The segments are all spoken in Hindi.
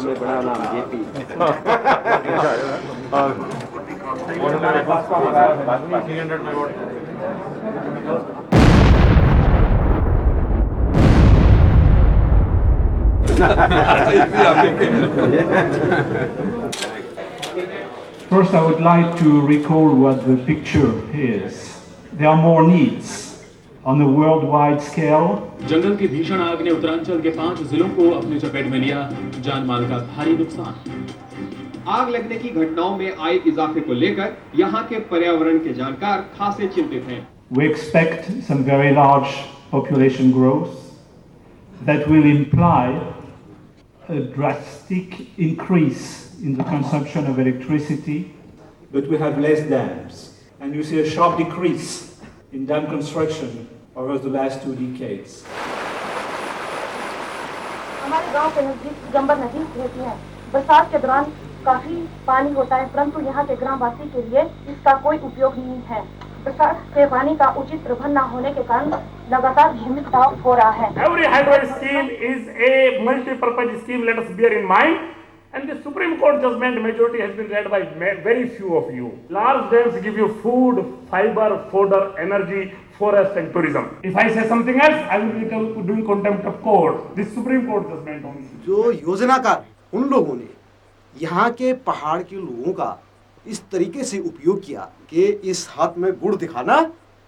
में बड़ा नाम JP. First, I would like to recall what the picture is. There are more needs on a worldwide scale. जंगल की भीषण आग ने उत्तरांचल के 5 जिलों को अपनी चपेट में लिया, जान माल का भारी नुकसान। आग लगने की घटनाओं में आए इजाफे को लेकर यहां के पर्यावरण के जानकार खासे चिंतित हैं। We expect some very large population growth that will imply a drastic increase in the consumption of electricity. But we have less dams, and you see a sharp decrease in dam construction over the last 2 decades. हमारे गांव के नजदीक गंबर नदी बहती है। बरसात के दौरान काफी पानी होता है, परंतु यहाँ के ग्रामवासी के लिए इसका कोई उपयोग नहीं है। बरसात के पानी का उचित प्रबंध न होने के कारण लगातार भूमि कटाव हो रहा है। Every hydro scheme is a multi-purpose scheme. Let us bear in mind. And the Supreme Court judgment majority has been read by very few of you. Large dams give you food, fiber, fodder, energy, forest and tourism. If I say something else, I will be doing contempt of court. This Supreme Court judgment only. जो योजनाकार उन लोगों ने यहाँ के पहाड़ के लोगों का इस तरीके से उपयोग किया कि इस हाथ में गुड़ दिखाना,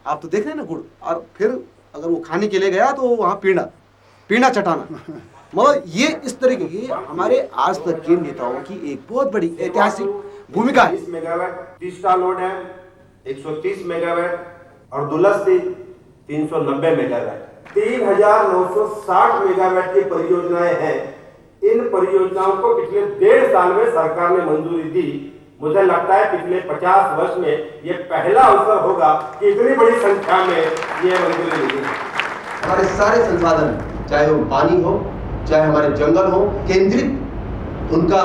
आप तो देख रहे हैं ना गुड़, और फिर अगर वो खाने के लिए गया तो वहाँ पीना चटाना, मतलब ये इस तरीके की हमारे आज तक के नेताओं की एक बहुत बड़ी ऐतिहासिक भूमिका है। 30 मेगावाट 30 का लोड है, 130 मेगावाट और दुलस्ती 390 मेगावाट, 3960 मेगावाट की परियोजनाएं हैं। इन परियोजनाओं को पिछले 1.5 साल में सरकार ने मंजूरी दी। मुझे लगता है पिछले 50 वर्ष में ये पहला अवसर होगा कि इतनी बड़ी संख्या में ये मंजूरी मिली है। हमारे सारे संसाधन, चाहे वो पानी हो, चाहे हमारे जंगल हो, केंद्रित उनका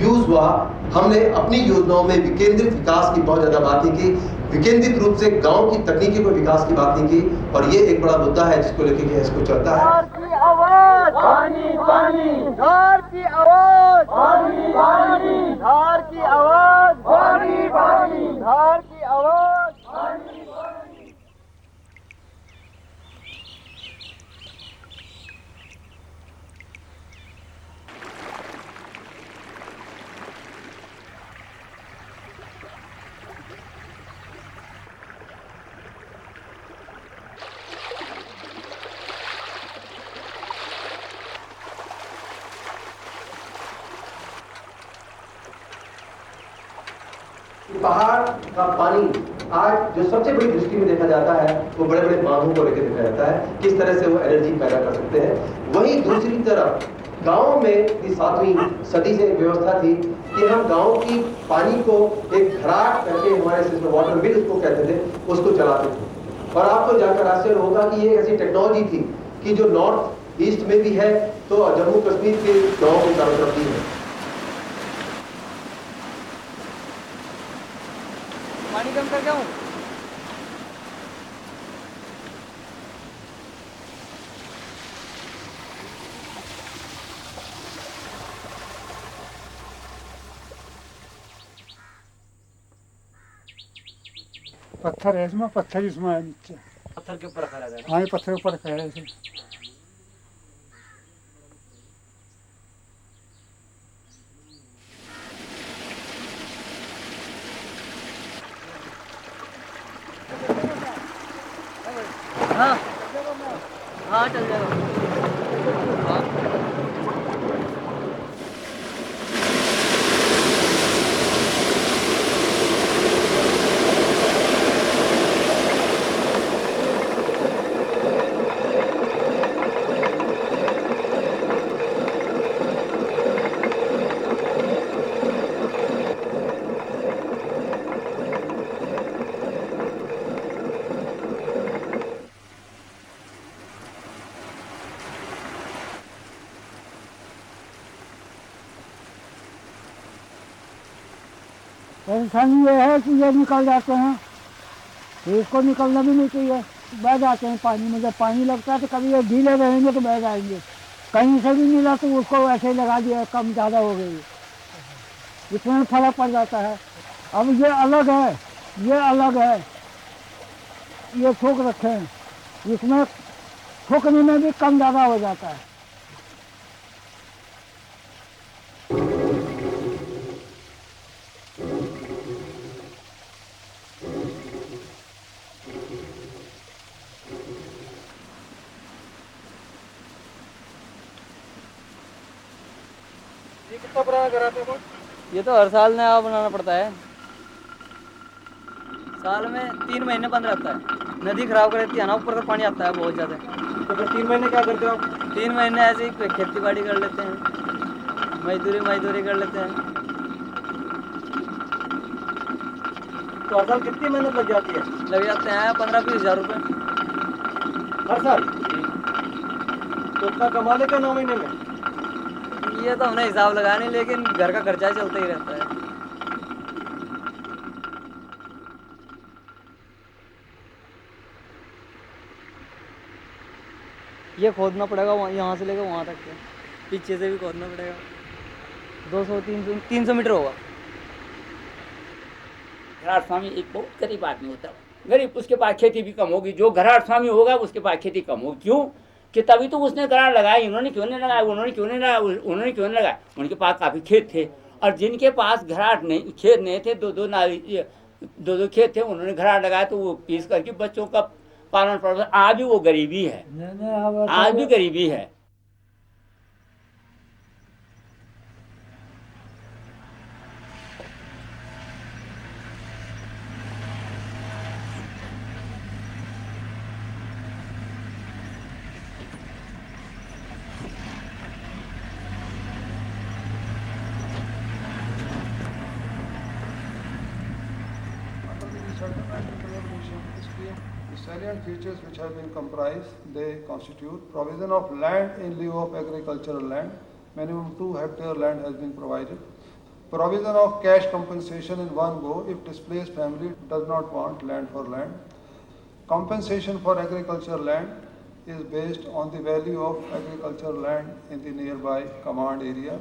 यूज हुआ। हमने अपनी योजनाओं में विकेंद्रित विकास की बहुत ज्यादा बात नहीं की, विकेंद्रित रूप से गांव की तकनीकी को विकास की बात नहीं की, और ये एक बड़ा मुद्दा है जिसको लेकर इसको चलता है। धार की आवाज, पानी पानी, धार की आवाज, पानी पानी, धार की आवाज, पानी पानी, धार की आवाज, पानी पानी। पहाड़ का पानी आज जो सबसे बड़ी दृष्टि में देखा जाता है वो बड़े बड़े बांधों को लेकर देखा जाता है, किस तरह से वो एनर्जी पैदा कर सकते हैं। वहीं दूसरी तरफ गांव में इस 7वीं सदी से एक व्यवस्था थी कि हम गांव की पानी को एक घराट करके, हमारे सिस्टम वाटर मिल उसको कहते थे, उसको चलाते थे। और आपको जानकर आश्चर्य होगा कि ये ऐसी टेक्नोलॉजी थी कि जो नॉर्थ ईस्ट में भी है, तो जम्मू कश्मीर के गाँव के चारों तरफ भी है। पानी कम कर जाऊं? पत्थर है इसमें, पत्थर इसमें है नीचे। पत्थर के ऊपर खड़ा है। हाँ, पत्थर ऊपर खड़ा है इसे। हाँ हाँ चल जाएगा। परेशानी ये है कि ये निकल जाते हैं तो इसको निकलना भी नहीं चाहिए, बह जाते हैं पानी में। जब पानी लगता है तो कभी ये ढीले रहेंगे तो बह जाएंगे, कहीं से भी मिला तो उसको ऐसे लगा दिया, कम ज़्यादा हो गई, इसमें फर्क पड़ जाता है। अब ये अलग है, ये अलग है, ये ठोक रखे हैं, इसमें ठोकने में भी कम ज़्यादा हो जाता है। ये कितना पुराना घर आपके पास? ये तो हर साल नया बनाना पड़ता है, साल में 3 महीने बंद रहता है। नदी खराब कर देती है ना, ऊपर से पानी आता है बहुत ज़्यादा। तो फिर 3 महीने क्या करते हो आप? 3 महीने ऐसे ही खेती बाड़ी कर लेते हैं, मजदूरी कर लेते हैं। तो हर साल कितनी मेहनत लग जाती है? लग जाते हैं 15-20 हज़ार रुपये हर साल? तो इतना कमा लेते हो 9 महीने में? ये तो हमने हिसाब लगाया नहीं, लेकिन घर का खर्चा चलता ही रहता है। ये खोदना पड़ेगा यहाँ से लेकर वहाँ तक के, पीछे से भी खोदना पड़ेगा। 200-300 मीटर होगा। घराट स्वामी एक बहुत गरीब आदमी होता है, गरीब, उसके पास खेती भी कम होगी। जो घराट स्वामी होगा उसके पास खेती कम होगी। क्यों? कि तभी तो उसने घराट लगाया, इन्होंने क्यों नहीं लगाया, उन्होंने क्यों नहीं लगाया, उन्होंने क्यों नहीं लगाया। उनके पास काफ़ी खेत थे, और जिनके पास घराट नहीं, खेत नहीं थे, दो खेत थे, उन्होंने घराट लगाया, तो वो पीस करके बच्चों का पालन पोषण। आज भी वो गरीबी है, आज भी गरीबी है। The salient features which have been comprised, they constitute provision of land in lieu of agricultural land. Minimum 2 hectare land has been provided. Provision of cash compensation in one go if displaced family does not want land for land. Compensation for agricultural land is based on the value of agricultural land in the nearby command area.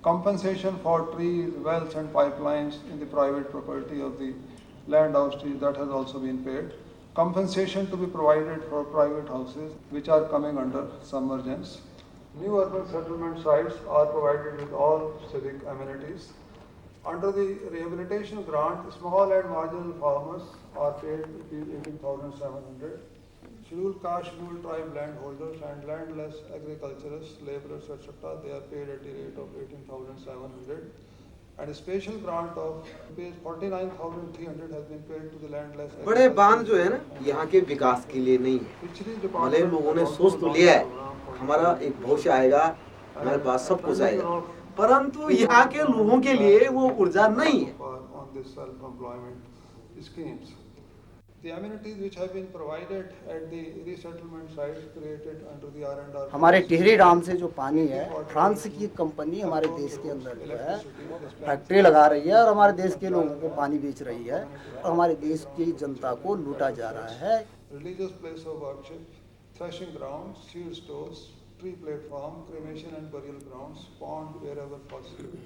Compensation for trees, wells and pipelines in the private property of the land houses, that has also been paid. Compensation to be provided for private houses which are coming under submergence. New urban settlement sites are provided with all civic amenities. Under the rehabilitation grant, small and marginal farmers are paid 18,700. Scheduled caste, scheduled tribe landholders and landless agriculturists, laborers, etc., they are paid at the rate of 18,700. And a special grant of 49,300 has been paid to the landless. बड़े बांध जो है ना, यहाँ के विकास के लिए नहीं है। भले लोगों ने सोच तो लिया है, हमारा एक भविष्य आएगा, हमारे पास सब कुछ आएगा, परंतु यहाँ के लोगों के लिए वो ऊर्जा नहीं है। On this self-employment schemes. The amenities which have been provided at the resettlement sites created under the R&R. हमारे टिहरी डैम से जो पानी है, फ्रांस की कंपनी हमारे देश के अंदर जो है फैक्ट्री लगा रही है और हमारे देश के लोगों को पानी बेच रही है और हमारे देश की जनता को लूटा जा रहा है। Religious place of worship, threshing grounds, seed stores, tree platform, cremation and burial grounds, pond wherever possible.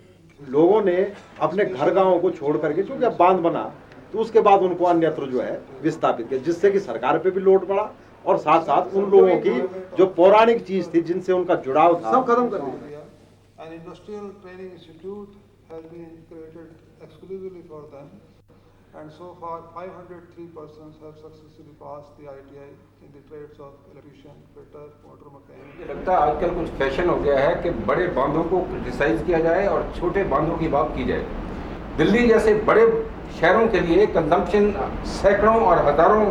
लोगों ने अपने घर गांवों को छोड़ करके, क्योंकि अब बांध बना तो उसके बाद उनको अन्यत्र जो है विस्थापित किया, जिससे कि सरकार पे भी लोड पड़ा और साथ साथ उन लोगों की जो पौराणिक चीज थी, जिनसे उनका जुड़ाव था, सब खत्म कर दिया। An industrial training institute has been created exclusively for them, and so far 503 persons have successfully passed the ITI in the trades of electrician, fitter, motor mechanic. मुझे लगता है आजकल कुछ फैशन हो गया है कि बड़े बांधों को क्रिटिसाइज किया जाए और छोटे बांधों की बात की जाए। दिल्ली जैसे बड़े शहरों के लिए कंजम्पशन सैकड़ों और हजारों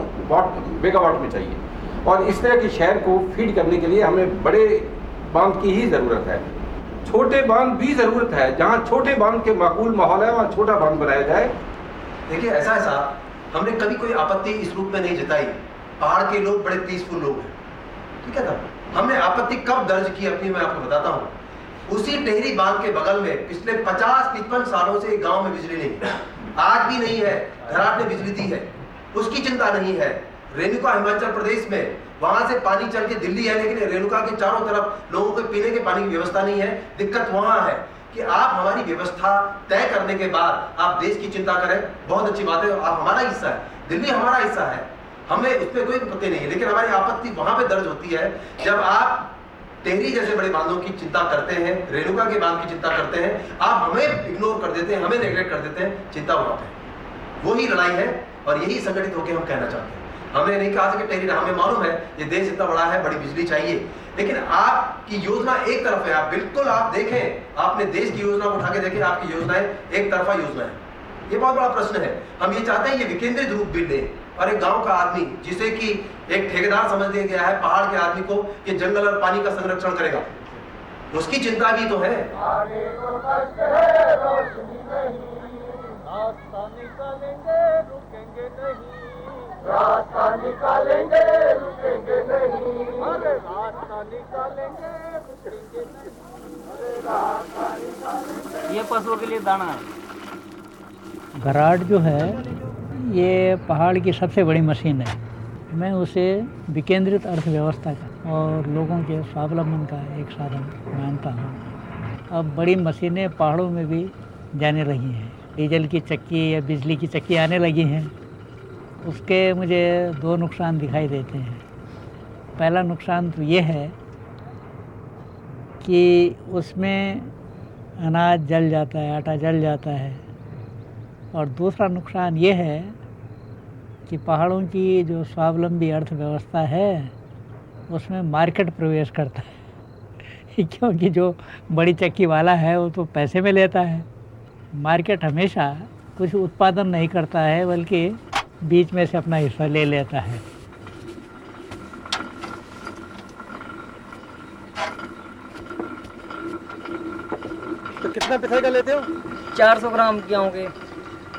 मेगावाट में चाहिए, और इस तरह के शहर को फीड करने के लिए हमें बड़े बांध की ही ज़रूरत है। छोटे बांध भी ज़रूरत है, जहाँ छोटे बांध के माकूल माहौल है वहाँ छोटा बांध बनाया जाए। देखिए ऐसा है साहब, हमने कभी कोई आपत्ति इस रूप में नहीं जताई। पहाड़ के लोग बड़े पीसफुल लोग हैं, ठीक है ना। हमने आपत्ति कब दर्ज की अपनी, मैं आपको बताता हूँ। उसी टिहरी बांध के बगल में पिछले 50-55 सालों से गांव में बिजली नहीं है, आज भी नहीं है। घराट ने बिजली दी है, उसकी चिंता नहीं है। रेणुका हिमाचल प्रदेश में, वहां से पानी चल के दिल्ली है, लेकिन रेणुका के चारों तरफ लोगों के पीने के पानी की व्यवस्था नहीं है। दिक्कत वहां है कि आप हमारी व्यवस्था तय करने के बाद आप देश की चिंता करें, बहुत अच्छी बात है, आप हमारा हिस्सा है, दिल्ली हमारा हिस्सा है, हमें उस पर कोई आपत्ति नहीं है। लेकिन हमारी आपत्ति वहां पे दर्ज होती है जब आप टेहरी जैसे बड़े बांधों की चिंता करते हैं, रेणुका के बांध की चिंता करते हैं, आप हमें इग्नोर कर देते हैं, हमें नेग्लेक्ट कर देते हैं। चिंता वहां पे वही लड़ाई है और यही संगठित होकर हम कहना चाहते हैं। हमने नहीं कहा कि टेहरी, हमें मालूम है ये देश इतना बड़ा है, बड़ी बिजली चाहिए, लेकिन आपकी योजना एक तरफ है। आप बिल्कुल आप देखें, आपने देश की योजना को उठा के देखें, आपकी योजनाएं एक तरफा योजना है। ये बहुत बड़ा प्रश्न है। हम ये चाहते हैं ये विकेंद्रित रूप भी ले, और एक गांव का आदमी जिसे कि एक ठेकेदार समझ दिया गया है, पहाड़ के आदमी को कि जंगल और पानी का संरक्षण करेगा, उसकी चिंता भी तो है। रास्ता निकालेंगे रुकेंगे नहीं, अरे रास्ता निकालेंगे रुकेंगे नहीं, अरे रास्ता निकालेंगे। ये पशुओं के लिए दाना है। घराट जो है ये पहाड़ की सबसे बड़ी मशीन है। मैं उसे विकेंद्रित अर्थव्यवस्था का और लोगों के स्वावलंबन का एक साधन मानता हूँ। अब बड़ी मशीनें पहाड़ों में भी जाने लगी हैं, डीजल की चक्की या बिजली की चक्की आने लगी हैं। उसके मुझे दो नुकसान दिखाई देते हैं। पहला नुकसान तो ये है कि उसमें अनाज जल जाता है, आटा जल जाता है, और दूसरा नुकसान ये है कि पहाड़ों की जो स्वावलंबी अर्थव्यवस्था है उसमें मार्केट प्रवेश करता है क्योंकि जो बड़ी चक्की वाला है वो तो पैसे में लेता है। मार्केट हमेशा कुछ उत्पादन नहीं करता है, बल्कि बीच में से अपना हिस्सा ले लेता है। तो कितना पिसाई का लेते हो? 400 ग्राम गेहूँ के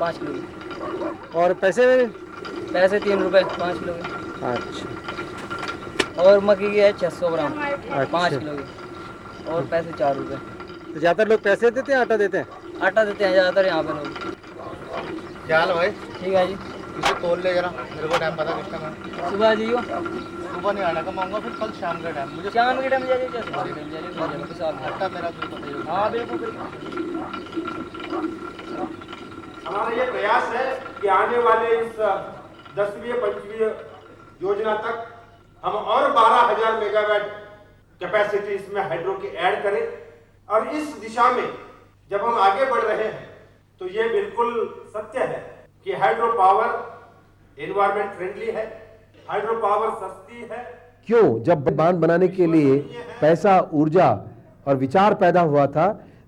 5 किलो के। और पैसे 3 रुपए 5 किलो के। अच्छा। और मक्की के है 600 ग्राम 5 अच्छा। किलो के, और पैसे 4 रुपए। तो ज़्यादातर लोग पैसे देते हैं, आटा देते हैं? आटा देते हैं ज़्यादातर यहाँ पे लोग। क्या हाल भाई? ठीक है जी। इसे तोल ले जरा, मेरे को टाइम पता किस टाइम है। सुबह जाइयो। सुबह नहीं आना का मांगूंगा, फिर कल शाम का टाइम। मुझे शाम के टाइम जाइए, आटा मेरा कोई बताइए। हाँ बिल्कुल। हमारा ये प्रयास है कि आने वाले इस 10वीं 25वीं योजना तक हम और 12,000 मेगावाट कैपेसिटी इसमें हाइड्रो की ऐड करें। और इस दिशा में जब हम आगे बढ़ रहे हैं तो ये बिल्कुल सत्य है कि हाइड्रो पावर एनवायरमेंट फ्रेंडली है, हाइड्रो पावर सस्ती है। क्यों? जब बांध बनाने के लिए पैसा, ऊर्जा और विचार पैदा हुआ था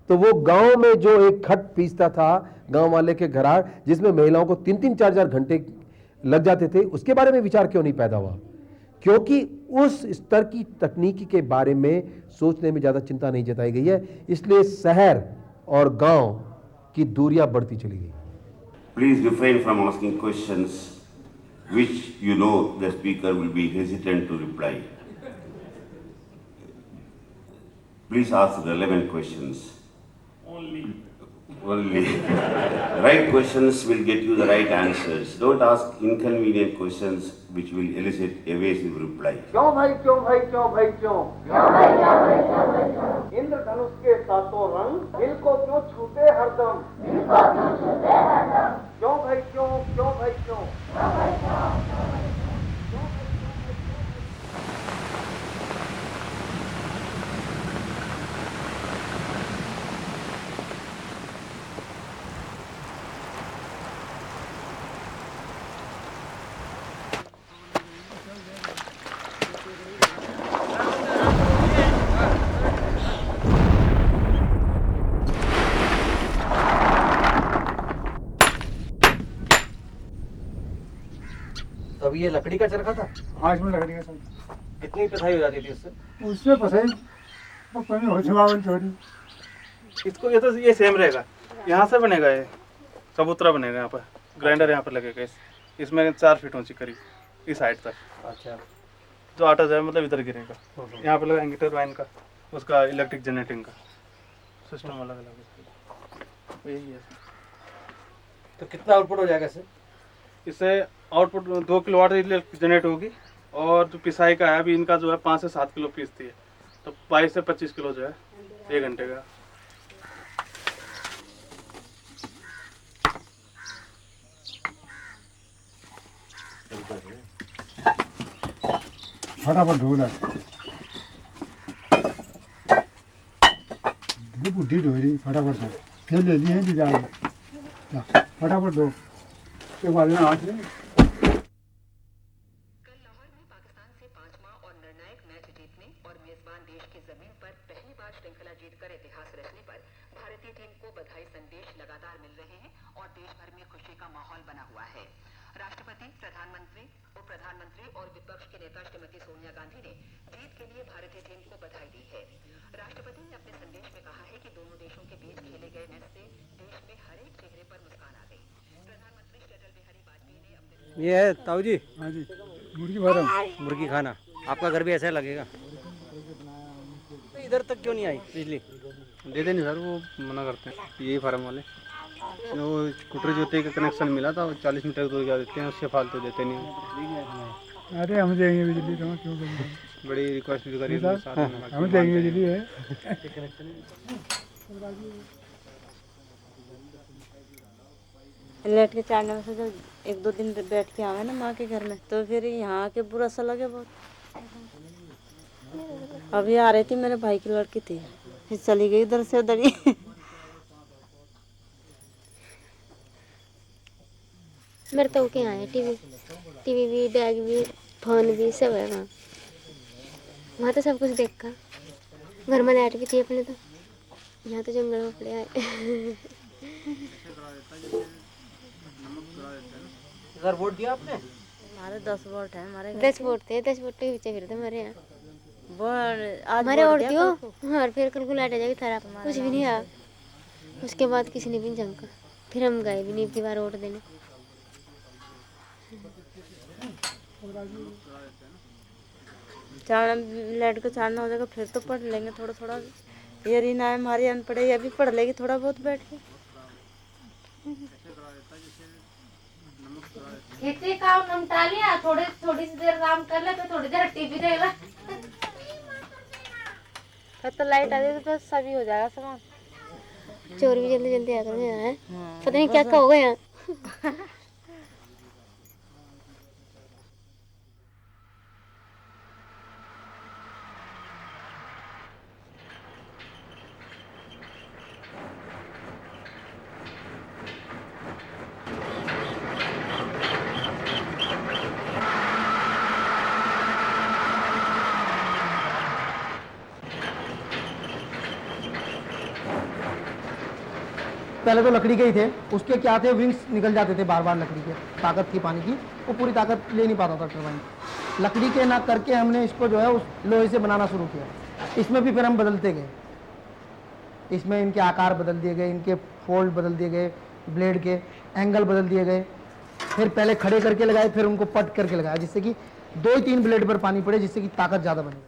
तो वो गांव में जो एक खट पीसता था गांव वाले के घराट, जिसमें महिलाओं को 3-3, 4-4 घंटे लग जाते थे, उसके बारे में विचार क्यों नहीं पैदा हुआ? क्योंकि उस स्तर की तकनीकी के बारे में सोचने में ज़्यादा चिंता नहीं जताई गई है, इसलिए शहर और गांव की दूरियां बढ़ती चली गई। Please refrain from asking questions which you know the speaker will be hesitant to reply. Please ask relevant questions. Only. Right questions will get you the right answers. Don't ask inconvenient questions which will elicit evasive reply. क्यों भाई क्यों भाई क्यों भाई क्यों? क्यों भाई क्यों भाई क्यों भाई क्यों? इंद्रधनुष के सातों रंग दिल को क्यों छूते हरदम? दिल को क्यों छूते हरदम? क्यों भाई क्यों? क्यों भाई क्यों? क्यों भाई क्यों? क्यों भाई क्यों? तब ये लकड़ी का चरखा था? हाँ, इसमें लकड़ी का चरखा। कितनी पिसाई हो जाती थी उससे? उससे पिसाई हो चोरी। इसको ये सेम रहेगा, यहाँ से बनेगा, ये चबूतरा बनेगा, यहाँ पर ग्राइंडर यहाँ पर लगेगा, इसमें 4 फीट ऊंची करीब इस हाइट तक। अच्छा। जो आटा जाए मतलब इधर गिरेगा, यहाँ पर लगाएंगे टरबाइन का, उसका इलेक्ट्रिक जनरेटिंग का सिस्टम अलग अलग यही है। तो कितना आउटपुट हो जाएगा इससे? इससे आउटपुट 2 किलोवाट जनरेट होगी, और जो पिसाई का है अभी इनका जो है 5 से 7 किलो पीसती है, तो 22 से 25 किलो जो है 1 घंटे का। फटाफट ढोला बुढ़ी ढो रही, फटाफट दो, फिर ले लिए हैं जा फटाफट दो, एक बार में हाथ में। राष्ट्रपति, प्रधानमंत्री, उप प्रधानमंत्री और विपक्ष के नेता श्रीमती सोनिया गांधी ने जीत के लिए भारतीय टीम को बधाई दी है। राष्ट्रपति ने अपने संदेश में कहा है कि दोनों देशों के बीच खेले गए मैच से देश में हर एक चेहरे पर मुस्कान आ गई। प्रधानमंत्री श्री अटल बिहारी वाजपेयी ने अपने ये है ताऊ जी, हाँ जी, मुर्गी फार्म, मुर्गी खाना। आपका घर भी ऐसा लगेगा। इधर तक क्यों नहीं आई बिजली? देते नहीं सर, वो मना करते हैं। यही फार्म वाले वो कुटरी ज्योति का कनेक्शन मिला था, वो 40 मीटर दूर जा देते हैं, उससे फालतू देते नहीं। अरे हम देंगे बिजली, तो क्यों देंगे? बड़ी रिक्वेस्ट भी करी, हम देंगे बिजली है। लेट के चाड़ने में से जब 1-2 दिन बैठ के आवे ना माँ के घर में, तो फिर यहाँ आके बुरा सा लगे बहुत। अभी आ रही थी, मेरे भाई की लड़की थी, फिर चली गई इधर से उधर ही। मेरे तो क्या है, टीवी भी, बैग भी, फोन भी, सब है वहाँ। वहाँ तो सब कुछ देखा, घर में लाइट भी थी अपने, तो यहाँ तो जंगल में पड़े आए। घर वोट दिया आपने? हमारे 10 वोट है हमारे। 10 वोट थे, 10 वोट के पीछे फिरते हमारे यहाँ। आज हमारे वोट दियो, और फिर कल को लाइट आ जाएगी थारा, कुछ भी नहीं आ। उसके बाद किसी ने भी झमका, फिर हम गए भी नहीं की बार वोट देने। चाड़ना, लाइट को चाड़ना हो जाएगा फिर तो पढ़ लेंगे थोड़ा थोड़ा। ये रीना है हमारी अनपढ़ है, ये भी पढ़ लेगी थोड़ा बहुत बैठ के। खेती काम निपटा लिया, थोड़ी सी देर काम कर ले, तो थोड़ी देर टीवी देख ले, फिर तो लाइट आ जाए तो सभी हो जाएगा सामान। चोर भी जल्दी जल्दी आकर है, पता नहीं क्या क्या हो गया। पहले तो लकड़ी के ही थे, उसके क्या थे, विंग्स निकल जाते थे बार बार। लकड़ी के ताकत थी पानी की, वो पूरी ताकत ले नहीं पाता था टरबाइन। लकड़ी के ना करके हमने इसको जो है उस लोहे से बनाना शुरू किया। इसमें भी फिर हम बदलते गए, इसमें इनके आकार बदल दिए गए, इनके फोल्ड बदल दिए गए, ब्लेड के एंगल बदल दिए गए। फिर पहले खड़े करके लगाए, फिर उनको पट करके लगाया, जिससे कि 2 ही 3 ब्लेड पर पानी पड़े, जिससे कि ताकत ज़्यादा बने।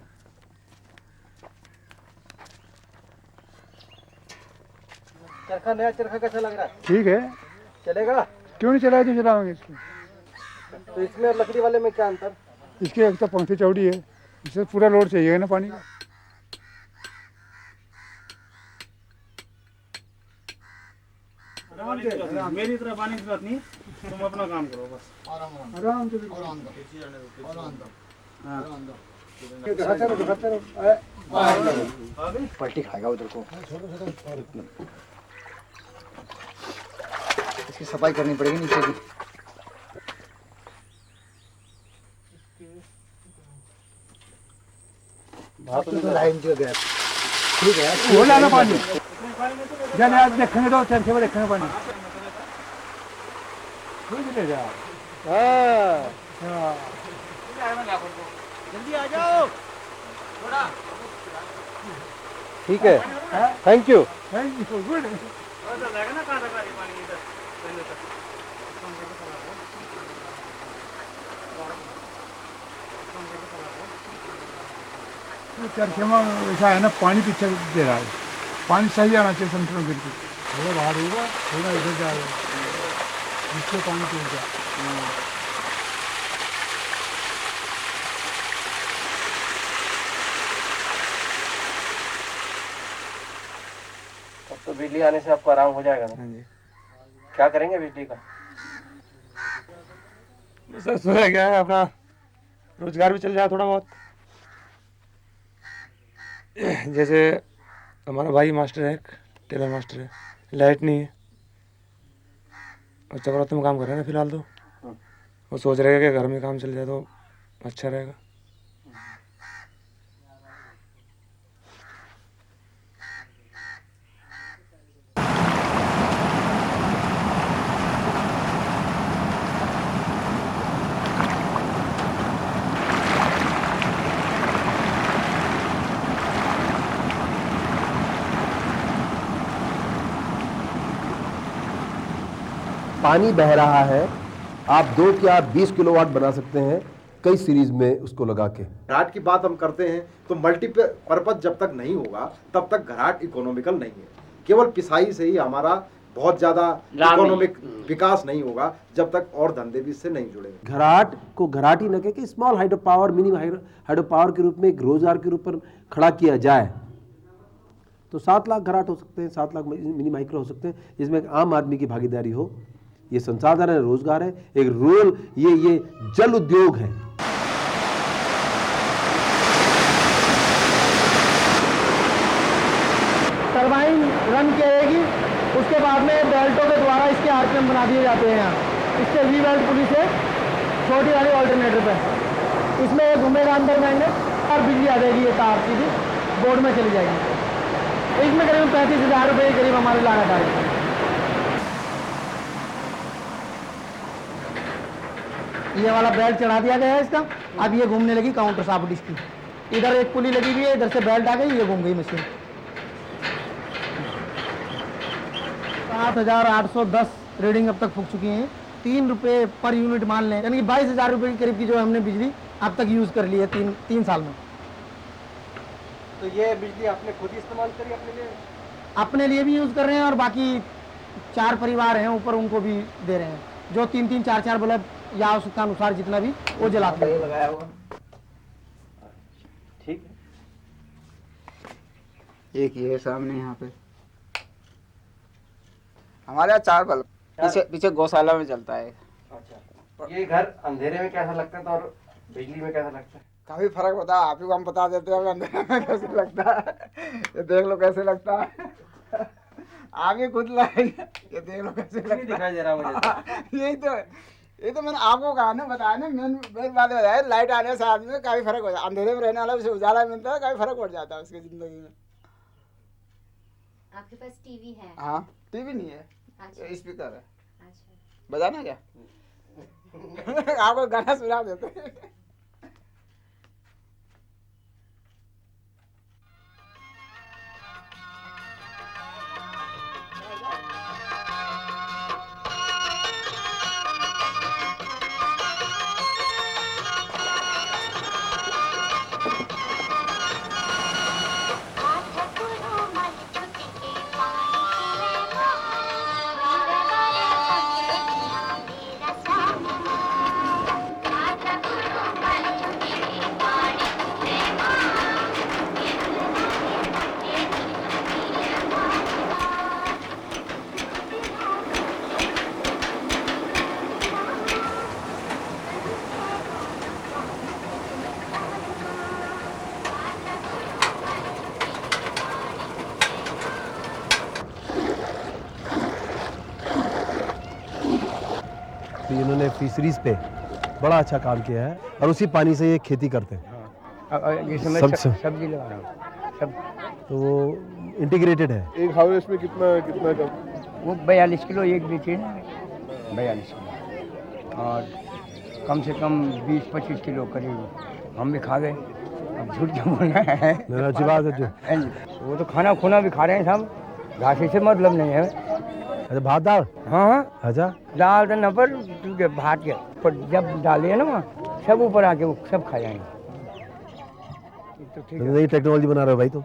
चरखा, नया चरखा कैसा लग रहा है? ठीक है, चलेगा? क्यों नहीं चलाए, तो चलाओगे इसको। तो इसमें और लकड़ी वाले में क्या अंतर? इसके एक तो पंखी चौड़ी है, इससे पूरा लोड चाहिए ना पानी का। मेरी तरह पानी की जरूरत नहीं, तुम अपना काम करो बस आराम से। पलटी खाएगा उधर को। इसकी सफाई करनी पड़ेगी नीचे की। ठीक है, खोला ना पानी, जल आज देखेंगे तो चरखे में देखेंगे पानी। ले जा, जल्दी आ जाओ थोड़ा। ठीक है, थैंक यू। गुड। चरखे में ऐसा है ना, पानी पीछे दे रहा है, पानी सही आना चाहिए सेंटर में। गिरके थोड़ा बाहर होगा, थोड़ा इधर जाएगा, इससे पानी टूट जाए। बिजली आने से आपको आराम हो जाएगा ना? हाँ जी। क्या करेंगे बिजली का? सर सुना क्या है, अपना रोजगार भी चल जाए थोड़ा बहुत। जैसे हमारा भाई मास्टर है, टेलर मास्टर है, लाइट नहीं है और चक्राते में काम कर रहे हैं ना फिलहाल, तो वो सोच रहे हैं कि घर में काम चल जाए तो अच्छा रहेगा। पानी बह रहा है, आप 2 क्या 20 किलोवाट बना सकते हैं कई सीरीज में उसको लगा के। घराट की बात हम करते हैं तो मल्टीपर्पज जब तक नहीं होगा तब तक घराट इकोनॉमिकल नहीं है। केवल पिसाई से ही हमारा बहुत ज्यादा इकोनॉमिक विकास नहीं होगा जब तक और धंधे भी इससे नहीं जुड़ेंगे। घराट को घराट ही न कह के small hydro power, mini hydro power के रूप में एक रोजगार के रूप पर खड़ा किया जाए तो 7 लाख घराट हो सकते हैं, 7 लाख मिनी माइक्रो हो सकते हैं, जिसमें एक आम आदमी की भागीदारी हो। ये संसाधन है, रोजगार है, एक रूरल ये जल उद्योग है। टरबाइन रन करेगी, उसके बाद में बेल्टों के द्वारा इसके आरपीएम बना दिए जाते हैं। यहाँ इससे वी बेल्ट पुलिस है छोटी वाली ऑल्टरनेटर पे, इसमें एक घूमेगा अंदर मैग्नेट और बिजली आ जाएगी, ये तार सीधी बोर्ड में चली जाएगी। इसमें करीब 35,000 रुपये के करीब हमारी लागत आएगी। ये वाला बेल्ट चढ़ा दिया गया है इसका, अब ये घूमने लगी काउंटर साबुट इसकी, इधर एक पुली लगी हुई है, इधर से बेल्ट आ गई, ये घूम गई मशीन। 7,810 रीडिंग अब तक फूक चुकी हैं। 3 रुपये पर यूनिट मान लें, यानी कि 22,000 रुपये के करीब की जो हमने बिजली अब तक यूज़ कर ली है 3 साल में। तो ये बिजली आपने खुद ही इस्तेमाल करी अपने लिए? अपने लिए भी यूज़ कर रहे हैं और बाकी 4 परिवार हैं ऊपर, उनको भी दे रहे हैं, जो 3-3, 4-4 बल्ब या आवश्यकता अनुसार जितना भी वो जलाते हैं। लगाया हुआ ठीक है। एक ये सामने यहाँ पे हमारे यहाँ 4 बल्ब पीछे गौशाला में चलता है। अच्छा, ये घर अंधेरे में कैसा लगता है और बिजली में कैसा लगता है? काफी फर्क होता है, आप ही को हम बता देते हैं अंधेरे में कैसे लगता है। ये देख लो कैसे लगता है, आप ही खुद लगाएंगे, ये देख लो कैसे लगता है। दिखाई दे रहा मुझे। ये तो मैंने आपको कहा ना, बताया ना, मेन बात बताया, लाइट आने से आदमी में काफी फर्क हो जाता है। अंधेरे में रहने वाला उसे उजाला मिलता है, काफी फर्क पड़ जाता है उसकी जिंदगी में। आपके पास टीवी है? हाँ, टीवी नहीं है, अच्छा। स्पीकर है। अच्छा, बजाना क्या? आपको गाना सुना देते हैं। इन्होंने फिशरीज पे बड़ा अच्छा काम किया है और उसी पानी से ये खेती करते हैं। सब्जी लगा रहा हूँ सब। तो वो इंटीग्रेटेड है। एक हार्वेस्ट में कितना कम? वो 42 किलो एक बेचे ना, 42 किलो, और कम से कम 20-25 किलो करीब हम भी खा गए। अब झूठ क्यों बोलना है? अच्छी बात है जो वो तो खाना खुना भी खा रहे हैं सब, घासे से मतलब नहीं है। अच्छा, भात दाल? हाँ, अच्छा, दाल तो न पर भात के पर जब डाले है ना वहाँ सब ऊपर आके वो सब खा जाएंगे। तो ठीक है, नई टेक्नोलॉजी बना रहे हो भाई तुम।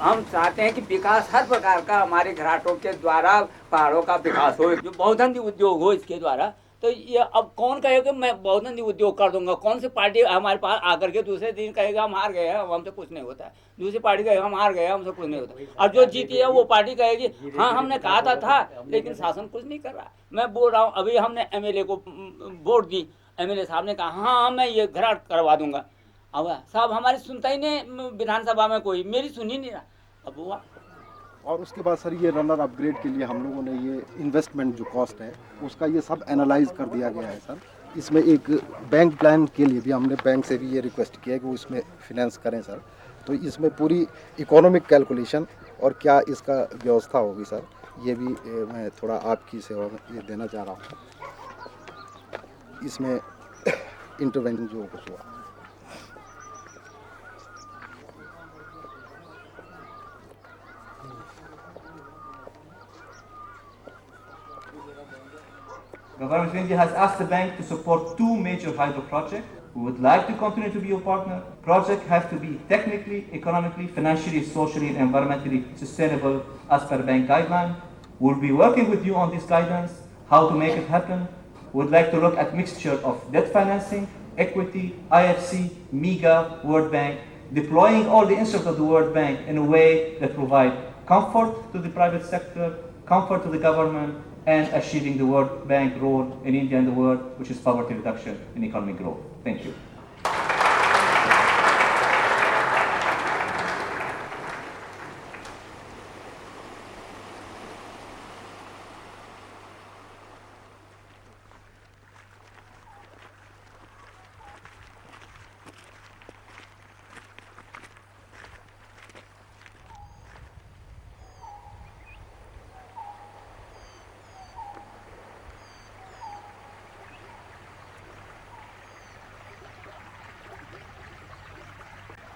हम चाहते हैं कि विकास हर प्रकार का हमारे घराटों के द्वारा पहाड़ों का विकास हो, जो बहुधंधी उद्योग हो इसके द्वारा, तो ये अब कौन कहेगा मैं बहुजन उद्योग कर दूंगा? कौन सी पार्टी हमारे पास आकर के दूसरे दिन कहेगा हम हार गए हैं, हमसे कुछ नहीं होता है। दूसरी पार्टी कहेगा हम हार गए हैं, हमसे कुछ नहीं होता। और जो जीती है वो पार्टी कहेगी हाँ हमने कहा था लेकिन शासन कुछ नहीं कर रहा। मैं बोल रहा हूँ अभी हमने एमएलए को वोट दी, एमएलए साहब ने कहा हाँ मैं ये घराट करवा दूंगा। अब साहब हमारी सुनता ही नहीं विधानसभा में, कोई मेरी सुन ही नहीं रहा। अब हुआ और उसके बाद सर ये रनर अपग्रेड के लिए हम लोगों ने ये इन्वेस्टमेंट जो कॉस्ट है उसका ये सब एनालाइज कर दिया गया है सर। इसमें एक बैंक प्लान के लिए भी हमने बैंक से भी ये रिक्वेस्ट किया है कि वो इसमें फिनेंस करें सर। तो इसमें पूरी इकोनॉमिक कैलकुलेशन और क्या इसका व्यवस्था होगी सर, ये भी मैं थोड़ा आपकी सेवा में ये देना चाह रहा हूँ। इसमें इंटरवेंशन जो कुछ हुआ Government of India has asked the bank to support 2 major hydro projects. We would like to continue to be your partner. Project has to be technically, economically, financially, socially, and environmentally sustainable as per bank guideline. We'll be working with you on this guidance, how to make it happen. We'd like to look at mixture of debt financing, equity, IFC, MEGA, World Bank, deploying all the instruments of the World Bank in a way that provide comfort to the private sector, comfort to the government, and achieving the World Bank role in India and the world, which is poverty reduction and economic growth. Thank you.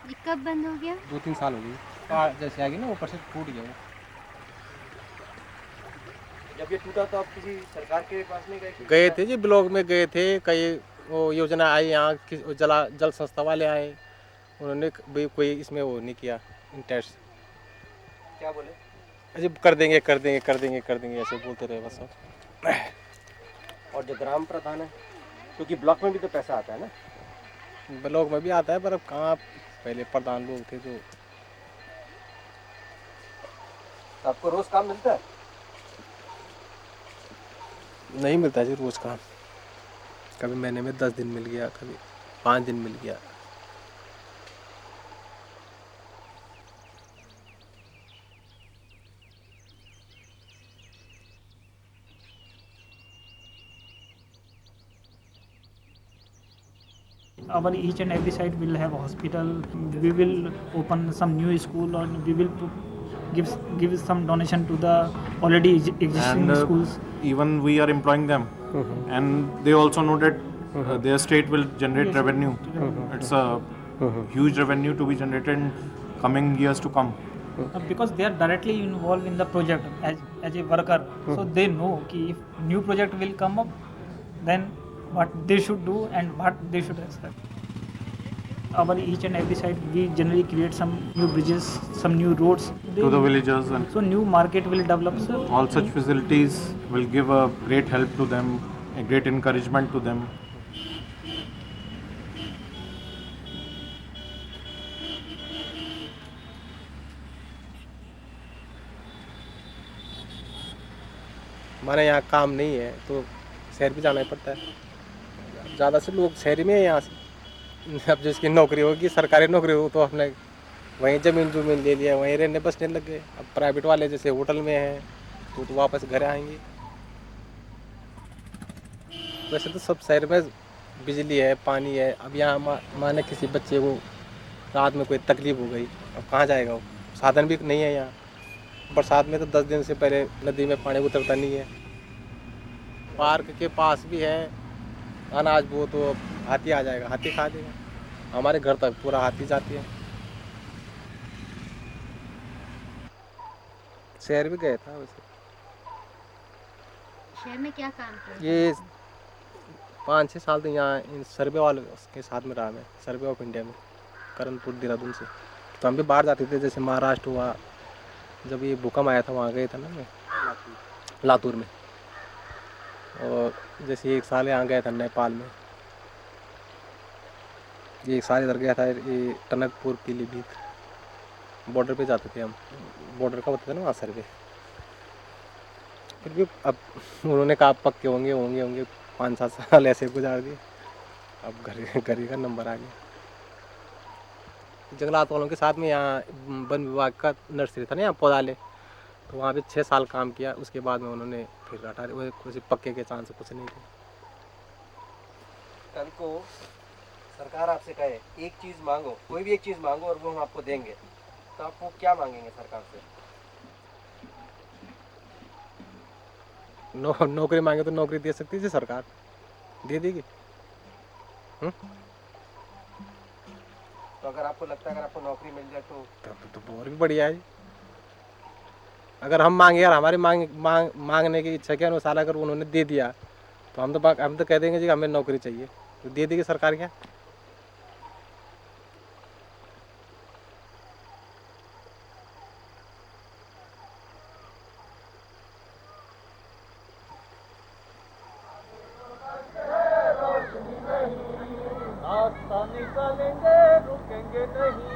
ये कब बंद हो गया? 2-3 साल हो गई। जैसे आ गई ना ऊपर से टूट गया। जब ये टूटा तो आप किसी सरकार के पास नहीं गए? गए थे जी, ब्लॉक में गए थे, कई वो योजना आई यहाँ जल संस्था वाले आए, उन्होंने भी कोई इसमें वो नहीं किया इंटरेस्ट। क्या बोले? अजी कर देंगे कर देंगे कर देंगे कर देंगे ऐसे बोलते रहे बस। और जो ग्राम प्रधान है, क्योंकि ब्लॉक में भी तो पैसा आता है ना? ब्लॉक में भी आता है पर अब कहाँ, पहले प्रधान लोग थे जो। आपको रोज काम मिलता है? नहीं मिलता जी रोज काम, कभी महीने में 10 दिन मिल गया, कभी 5 दिन मिल गया। Our each and every site will have a hospital. We will open some new school, or we will give some donation to the already existing schools. Even we are employing them, and they also know that their state will generate revenue. It's a huge revenue to be generated in coming years to come. Because they are directly involved in the project as a worker, so they know कि if new project will come up, then what they should do and what they should expect. Our each and every site we generally create some new bridges, some new roads To the villagers, and so new market will develop, sir. all such facilities will give a great help to them, a great encouragement to them. हमारे यहाँ काम नहीं है तो शहर भी जाना ही पड़ता है। ज़्यादा से लोग शहरी में है यहाँ से। अब जिसकी नौकरी होगी, सरकारी नौकरी हो, तो अपने वहीं ज़मीन ले लिया, वहीं रहने बसने लग गए। अब प्राइवेट वाले जैसे होटल में हैं तो वापस घर आएंगे। वैसे तो सब शहर में बिजली है, पानी है। अब यहाँ माने किसी बच्चे को रात में कोई तकलीफ हो गई, अब कहाँ जाएगा वो? साधन भी नहीं है यहाँ। बरसात में तो 10 दिन से पहले नदी में पानी उतरता नहीं है। पार्क के पास भी है अनाज, वो तो हाथी आ जाएगा, हाथी खा देगा। हमारे घर तक पूरा हाथी जाती है। शहर भी गया था वैसे। शहर में क्या काम किया? ये 5-6 साल तो यहाँ इन सर्वे वाले के साथ में रहा मैं, सर्वे ऑफ इंडिया में, करणपुर देहरादून से। तो हम भी बाहर जाते थे, जैसे महाराष्ट्र हुआ, जब ये भूकंप आया था वहाँ गए थे ना मैं, लातूर में। और जैसे 1 साल यहाँ गया था नेपाल में, 1 साल इधर गया था ये टनकपुर पीलीभीत, बॉर्डर पे जाते थे हम, बॉर्डर का होता था ना वहाँ सर्वे। फिर भी अब उन्होंने कहा पक्के होंगे होंगे होंगे, 5-7 साल ऐसे गुजार दिए, अब घर का नंबर आ गया। जंगलात वालों के साथ में यहाँ वन विभाग का नर्सरी था ना यहाँ पौधाले, तो वहाँ पे 6 साल काम किया, उसके बाद में उन्होंने फिर हटा दिया, कुछ पक्के के चांस कुछ नहीं थे। कल को सरकार आपसे कहे एक चीज मांगो, कोई भी एक चीज मांगो और वो हम आपको देंगे, तो आप वो क्या मांगेंगे सरकार से? नौकरी मांगे तो नौकरी दे सकती है सरकार, दे देगी। तो अगर आपको लगता है अगर आपको नौकरी मिल जाए तो और भी बढ़िया है। अगर हम मांगे यार, हमारी मांगने की इच्छा के अनुसार अगर उन्होंने दे दिया तो हम तो कह देंगे जी हमें नौकरी चाहिए, तो दे देगी सरकार क्या। रास्ता निकालेंगे रुकेंगे नहीं,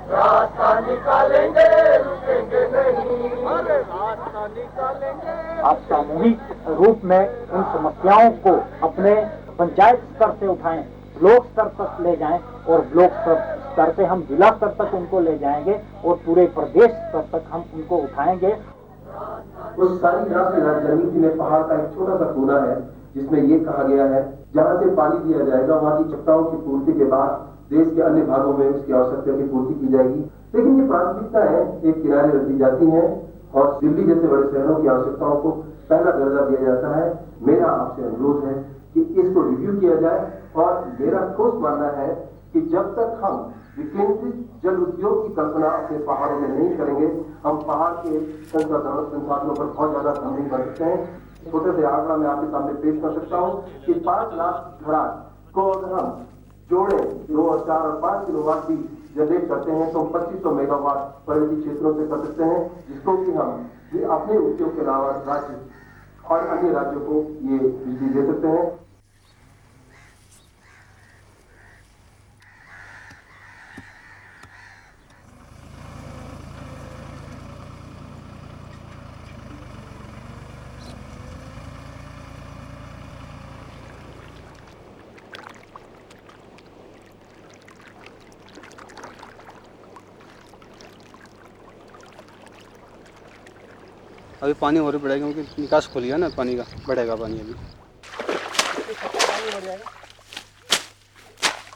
रास्ता निकालेंगे रुकेंगे नहीं, अरे रास्ता निकालेंगे। आप सामूहिक रूप में इन समस्याओं को अपने पंचायत स्तर से उठाएं, ब्लॉक स्तर तक ले जाएं और ब्लॉक स्तर से हम जिला स्तर तक उनको ले जाएंगे और पूरे प्रदेश स्तर तक हम उनको उठाएंगे। उस सारी राष्ट्रीय रणनीति में पहाड़ का एक छोटा सा कोना है जिसमें ये कहा गया है जहां से पानी दिया जाएगा वहां की चट्टानों की पूर्ति के बाद देश के अन्य भागों में उसकी आवश्यकता की पूर्ति की जाएगी। लेकिन ये प्राथमिकता है एक किनारे रख दी जाती है और दिल्ली जैसे बड़े शहरों की आवश्यकताओं को पहला दर्जा दिया जाता है। मेरा आपसे अनुरोध है कि इसको रिव्यू किया जाए और मेरा ठोस मानना है कि जब तक हम विकेंद्रित जल उद्योग की कल्पना अपने पहाड़ों में नहीं करेंगे, हम पहाड़ के संसाधनों पर बहुत ज्यादा कम नहीं कर सकते हैं। छोटे से आंकड़ा मैं आपके सामने पेश कर सकता हूँ कि 5 लाख घड़ा को अगर हम जोड़े 2 और 4 और 5 किलोवाट भी जनरेट करते हैं तो 2500 मेगावाट पर्वतीय क्षेत्रों से कर सकते हैं, जिसको कि हम अपने उद्योग के अलावा राज्य और अन्य राज्यों को ये बिजली दे सकते हैं। अभी पानी और भी बढ़ेगा क्योंकि निकास खुल गया ना पानी का, बढ़ेगा पानी अभी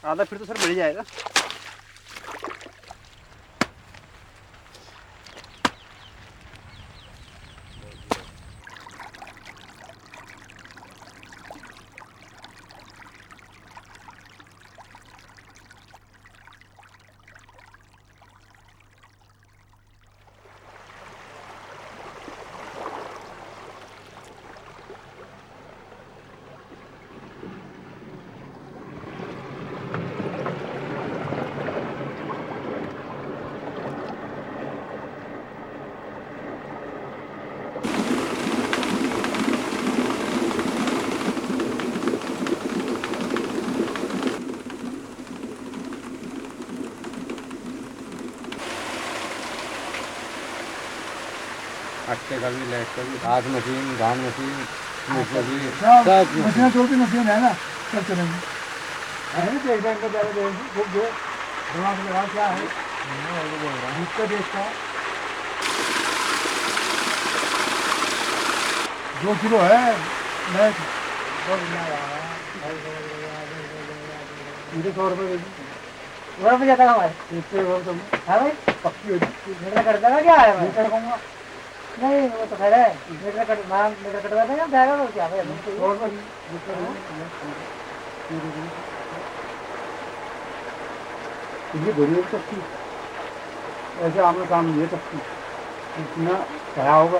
आधा, फिर तो सर बढ़ जाएगा। अट्टे का भी, लाइट का भी, खाद मशीन, धान मशीन, सब मशीन जो भी मशीन है ना सब चलेंगे। एक बैंक का बुक जो दिमाग लगा क्या है जिसका देश का 2 किलो है मैं 100 रुपये वो भी जाता हमारे हाँ भाई पक्की हो मीटर कट देगा क्या है मीटर कहूँगा नहीं, वो तो खैर है मीटर कटवा देगा जाएगा तो क्या भाई ये बोलिए चक्की ऐसे आमने सामने ये चक्की इतना कहा होगा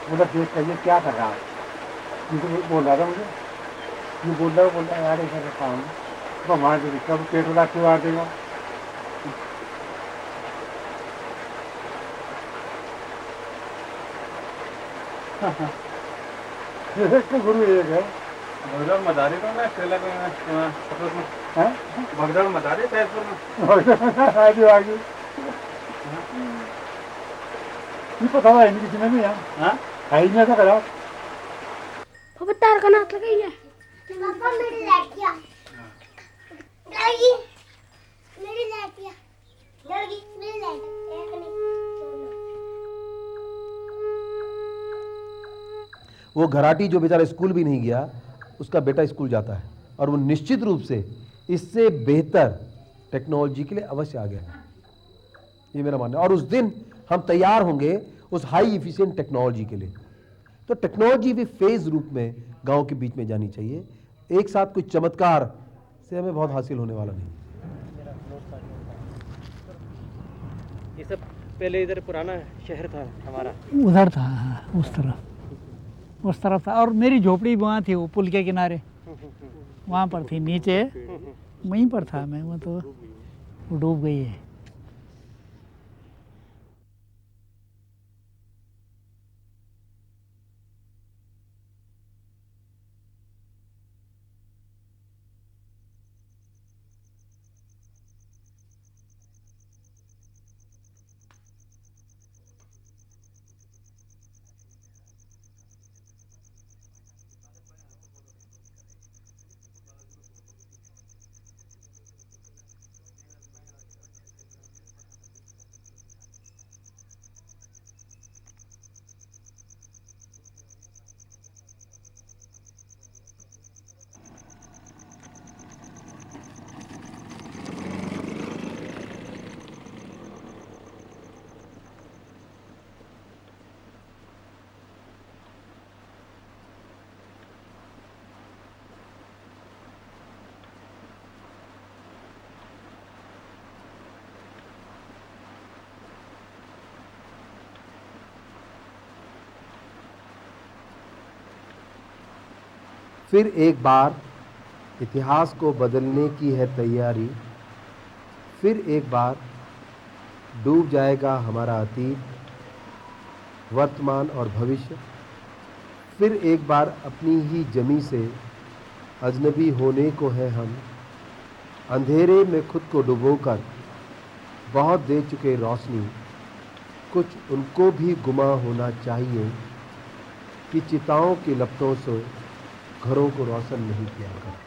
बोला देख कहिए क्या कर रहा है, मुझे बोल रहा था मुझे ये बोल रहा है यार ऐसा रखा हूँ तो हमारे जो कब पेट वाला क्यों आ देगा। इसके गुरु एक है भगदड़ मदारी तो ना केला में हैं भगदड़ मदारी सैदपुर में आगे आगे ये पता है नहीं किसी ने भी यहाँ है ही नहीं ऐसा करा पापा तार का नाक लगाई है पापा मेरी लड़कियाँ लड़की मेरी लड़कियाँ लड़की मेरी लड़की एक नहीं वो घराटी जो बेचारा स्कूल भी नहीं गया, उसका बेटा स्कूल जाता है और वो निश्चित रूप से इससे बेहतर टेक्नोलॉजी के लिए अवश्य आ गया है, ये मेरा मानना है। और उस दिन हम तैयार होंगे उस हाई इफिशिएंट टेक्नोलॉजी के लिए। तो टेक्नोलॉजी भी फेज रूप में गांव के बीच में जानी चाहिए। एक साथ कुछ चमत्कार से हमें बहुत हासिल होने वाला नहीं। ये सब पहले इधर पुराना शहर था हमारा, उधर था उस तरफ था। और मेरी झोपड़ी वहाँ थी, वो पुल के किनारे वहाँ पर थी, नीचे वहीं पर था मैं। वो तो डूब गई है। फिर एक बार इतिहास को बदलने की है तैयारी, फिर एक बार डूब जाएगा हमारा अतीत, वर्तमान और भविष्य। फिर एक बार अपनी ही जमी से अजनबी होने को है हम, अंधेरे में खुद को डुबोकर बहुत दे चुके रोशनी, कुछ उनको भी गुमा होना चाहिए कि चिताओं की लपटों से घरों को रोशन नहीं किया कर।